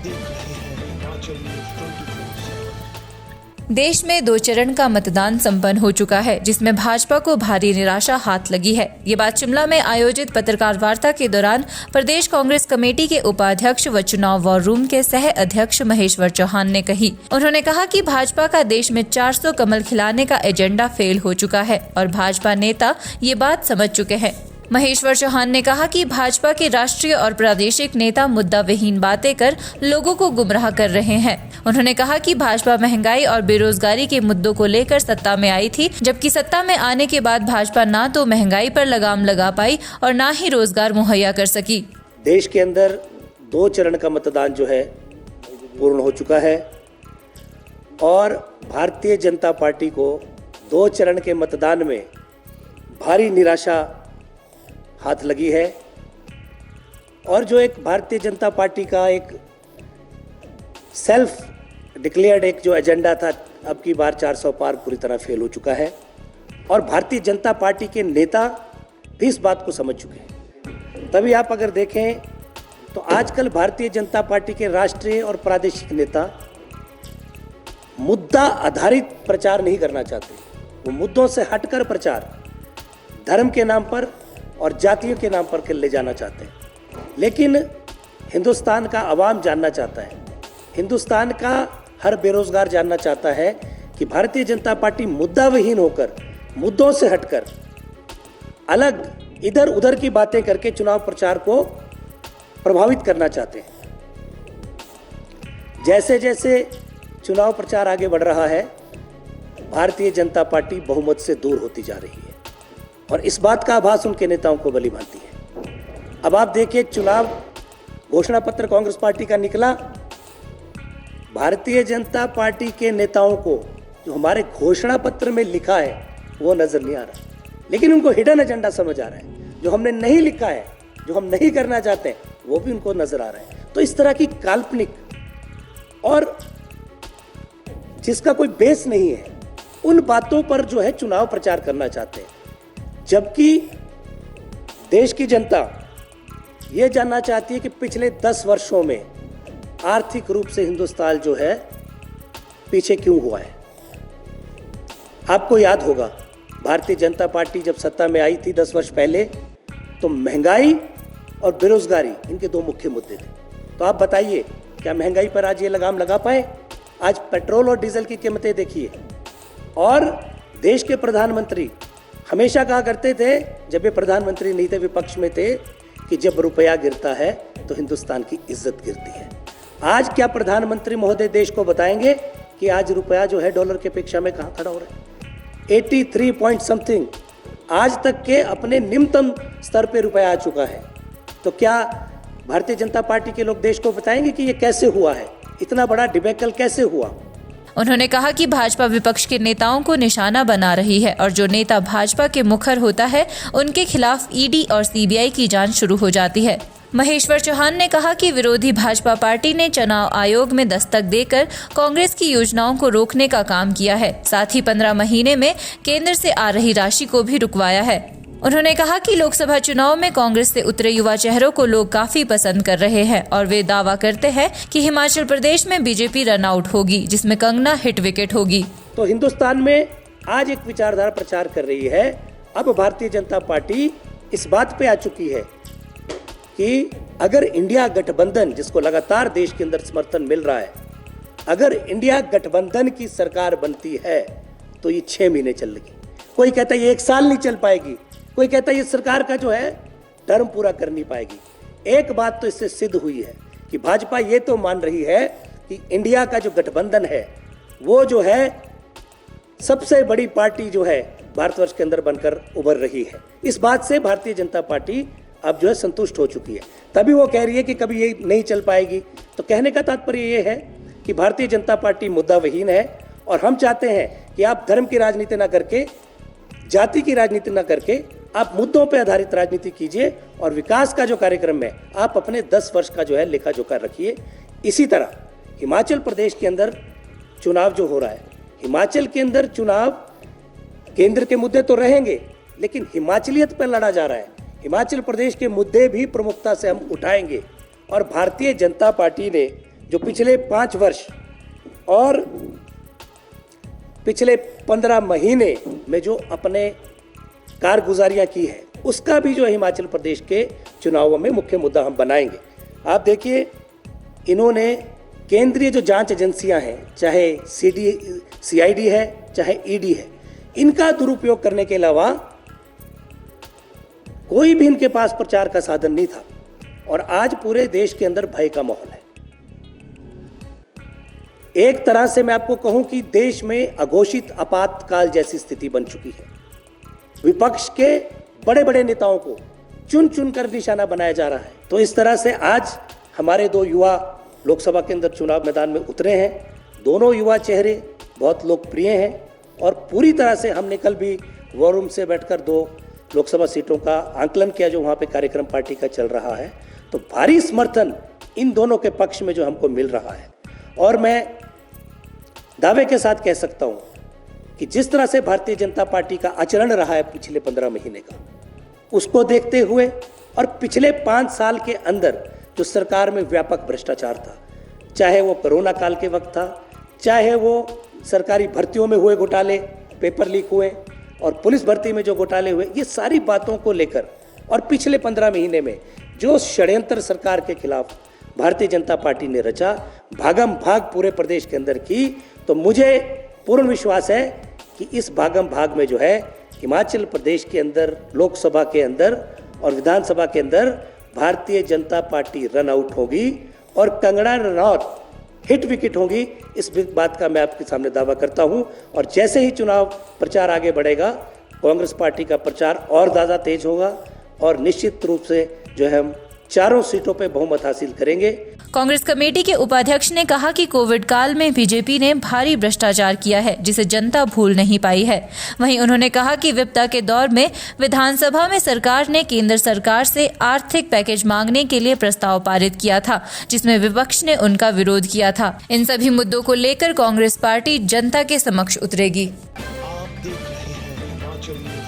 देख रहे हैं हिमाचल न्यूज 24/7। देश में 2 चरण का मतदान संपन्न हो चुका है, जिसमें भाजपा को भारी निराशा हाथ लगी है। ये बात शिमला में आयोजित पत्रकार वार्ता के दौरान प्रदेश कांग्रेस कमेटी के उपाध्यक्ष व चुनाव वॉर रूम के सह अध्यक्ष महेश्वर चौहान ने कही। उन्होंने कहा कि भाजपा का देश में 400 कमल खिलाने का एजेंडा फेल हो चुका है और भाजपा नेता ये बात समझ चुके हैं। महेश्वर चौहान ने कहा कि भाजपा के राष्ट्रीय और प्रादेशिक नेता मुद्दा विहीन बातें कर लोगों को गुमराह कर रहे हैं। उन्होंने कहा कि भाजपा महंगाई और बेरोजगारी के मुद्दों को लेकर सत्ता में आई थी, जबकि सत्ता में आने के बाद भाजपा ना तो महंगाई पर लगाम लगा पाई और ना ही रोजगार मुहैया कर सकी। देश के अंदर 2 चरण का मतदान जो है पूर्ण हो चुका है और भारतीय जनता पार्टी को 2 चरण के मतदान में भारी निराशा हाथ लगी है। और जो एक भारतीय जनता पार्टी का एक सेल्फ डिक्लेयर्ड एक जो एजेंडा था, अब की बार 400 पार पूरी तरह फेल हो चुका है और भारतीय जनता पार्टी के नेता भी इस बात को समझ चुके हैं। तभी आप अगर देखें तो आजकल भारतीय जनता पार्टी के राष्ट्रीय और प्रादेशिक नेता मुद्दा आधारित प्रचार नहीं करना चाहते। वो मुद्दों से हटकर प्रचार धर्म के नाम पर और जातियों के नाम पर ले जाना चाहते हैं। लेकिन हिंदुस्तान का अवाम जानना चाहता है, हिंदुस्तान का हर बेरोजगार जानना चाहता है कि भारतीय जनता पार्टी मुद्दा विहीन होकर, मुद्दों से हटकर अलग इधर उधर की बातें करके चुनाव प्रचार को प्रभावित करना चाहते हैं। जैसे जैसे चुनाव प्रचार आगे बढ़ रहा है, भारतीय जनता पार्टी बहुमत से दूर होती जा रही है और इस बात का आभास उनके नेताओं को भली भांति है। अब आप देखिए, चुनाव घोषणा पत्र कांग्रेस पार्टी का निकला, भारतीय जनता पार्टी के नेताओं को जो हमारे घोषणा पत्र में लिखा है वो नजर नहीं आ रहा, लेकिन उनको हिडन एजेंडा समझ आ रहा है। जो हमने नहीं लिखा है, जो हम नहीं करना चाहते, वो भी उनको नजर आ रहा है। तो इस तरह की काल्पनिक और जिसका कोई बेस नहीं है, उन बातों पर जो है चुनाव प्रचार करना चाहते हैं, जबकि देश की जनता ये जानना चाहती है कि पिछले 10 वर्षों में आर्थिक रूप से हिंदुस्तान जो है पीछे क्यों हुआ है। आपको याद होगा, भारतीय जनता पार्टी जब सत्ता में आई थी 10 वर्ष पहले, तो महंगाई और बेरोजगारी इनके 2 मुख्य मुद्दे थे। तो आप बताइए, क्या महंगाई पर आज ये लगाम लगा पाए? आज पेट्रोल और डीजल की कीमतें देखिए। और देश के प्रधानमंत्री हमेशा कहा करते थे, जब ये प्रधानमंत्री नहीं थे, विपक्ष में थे, कि जब रुपया गिरता है तो हिंदुस्तान की इज्जत गिरती है। आज क्या प्रधानमंत्री महोदय देश को बताएंगे कि आज रुपया जो है डॉलर की अपेक्षा में कहाँ खड़ा हो रहा है? 83 पॉइंट समथिंग आज तक के अपने निम्नतम स्तर पे रुपया आ चुका है। तो क्या भारतीय जनता पार्टी के लोग देश को बताएंगे कि ये कैसे हुआ है, इतना बड़ा डिबेकल कैसे हुआ? उन्होंने कहा कि भाजपा विपक्ष के नेताओं को निशाना बना रही है और जो नेता भाजपा के मुखर होता है, उनके खिलाफ ईडी और सीबीआई की जांच शुरू हो जाती है। महेश्वर चौहान ने कहा कि विरोधी भाजपा पार्टी ने चुनाव आयोग में दस्तक देकर कांग्रेस की योजनाओं को रोकने का काम किया है, साथ ही 15 महीने में केंद्र से आ रही राशि को भी रुकवाया है। उन्होंने कहा कि लोकसभा चुनाव में कांग्रेस से उतरे युवा चेहरों को लोग काफी पसंद कर रहे हैं और वे दावा करते हैं कि हिमाचल प्रदेश में बीजेपी रन आउट होगी, जिसमें कंगना हिट विकेट होगी। तो हिंदुस्तान में आज एक विचारधारा प्रचार कर रही है। अब भारतीय जनता पार्टी इस बात पे आ चुकी है कि अगर इंडिया गठबंधन, जिसको लगातार देश के अंदर समर्थन मिल रहा है, अगर इंडिया गठबंधन की सरकार बनती है तो ये 6 महीने चलेगी। कोई कहता है ये 1 साल नहीं चल पाएगी, कोई कहता है ये सरकार का जो है टर्म पूरा कर नहीं पाएगी। एक बात तो इससे सिद्ध हुई है कि भाजपा ये तो मान रही है कि इंडिया का जो गठबंधन है वो जो है सबसे बड़ी पार्टी जो है भारतवर्ष के अंदर बनकर उभर रही है। इस बात से भारतीय जनता पार्टी अब जो है संतुष्ट हो चुकी है। तभी वो कह रही है कि कभी ये नहीं चल पाएगी। तो कहने का तात्पर्य ये है कि भारतीय जनता पार्टी मुद्दा विहीन है और हम चाहते हैं कि आप धर्म की राजनीति ना करके, जाति की राजनीति ना करके, आप मुद्दों पर आधारित राजनीति कीजिए और विकास का जो कार्यक्रम है आप अपने 10 वर्ष का जो है लेखा जोखा रखिए। इसी तरह हिमाचल प्रदेश के अंदर चुनाव जो हो रहा है, हिमाचल के अंदर चुनाव केंद्र के मुद्दे तो रहेंगे, लेकिन हिमाचलियत पर लड़ा जा रहा है। हिमाचल प्रदेश के मुद्दे भी प्रमुखता से हम उठाएंगे और भारतीय जनता पार्टी ने जो पिछले 5 वर्ष और पिछले 15 महीने में जो अपने कारगुजारियां की है, उसका भी जो हिमाचल प्रदेश के चुनावों में मुख्य मुद्दा हम बनाएंगे। आप देखिए, इन्होंने केंद्रीय जो जांच एजेंसियां हैं, चाहे CID है, चाहे ED है, इनका दुरुपयोग करने के अलावा कोई भी इनके पास प्रचार का साधन नहीं था और आज पूरे देश के अंदर भय का माहौल है। एक तरह से मैं आपको कहूं कि देश में अघोषित आपातकाल जैसी स्थिति बन चुकी है। विपक्ष के बड़े बड़े नेताओं को चुन चुन कर निशाना बनाया जा रहा है। तो इस तरह से आज हमारे 2 युवा लोकसभा के अंदर चुनाव मैदान में उतरे हैं। दोनों युवा चेहरे बहुत लोकप्रिय हैं और पूरी तरह से हमने कल भी वॉर रूम से बैठकर 2 लोकसभा सीटों का आंकलन किया जो वहाँ पे कार्यक्रम पार्टी का चल रहा है। तो भारी समर्थन इन दोनों के पक्ष में जो हमको मिल रहा है और मैं दावे के साथ कह सकता हूँ कि जिस तरह से भारतीय जनता पार्टी का आचरण रहा है पिछले 15 महीने का, उसको देखते हुए और पिछले 5 साल के अंदर जो सरकार में व्यापक भ्रष्टाचार था, चाहे वो कोरोना काल के वक्त था, चाहे वो सरकारी भर्तियों में हुए घोटाले, पेपर लीक हुए और पुलिस भर्ती में जो घोटाले हुए, ये सारी बातों को लेकर और पिछले 15 महीने में जो षड्यंत्र सरकार के खिलाफ भारतीय जनता पार्टी ने रचा, भागम भाग पूरे प्रदेश के अंदर की, तो मुझे पूर्ण विश्वास है कि इस भागम भाग में जो है हिमाचल प्रदेश के अंदर, लोकसभा के अंदर और विधानसभा के अंदर Bharatiya Janata party run out होगी और कंगना रनौत हिट विकेट होगी। इस बात का मैं आपके सामने दावा करता हूं और जैसे ही चुनाव प्रचार आगे बढ़ेगा, कांग्रेस पार्टी का प्रचार और ज़्यादा तेज होगा और निश्चित रूप से जो है हम 4 सीटों पे बहुमत हासिल करेंगे। कांग्रेस कमेटी के उपाध्यक्ष ने कहा कि कोविड काल में बीजेपी ने भारी भ्रष्टाचार किया है, जिसे जनता भूल नहीं पाई है। वहीं उन्होंने कहा कि विपदा के दौर में विधानसभा में सरकार ने केंद्र सरकार से आर्थिक पैकेज मांगने के लिए प्रस्ताव पारित किया था, जिसमें विपक्ष ने उनका विरोध किया था। इन सभी मुद्दों को लेकर कांग्रेस पार्टी जनता के समक्ष उतरेगी। आप देख रहे हैं हिमाचल न्यूज।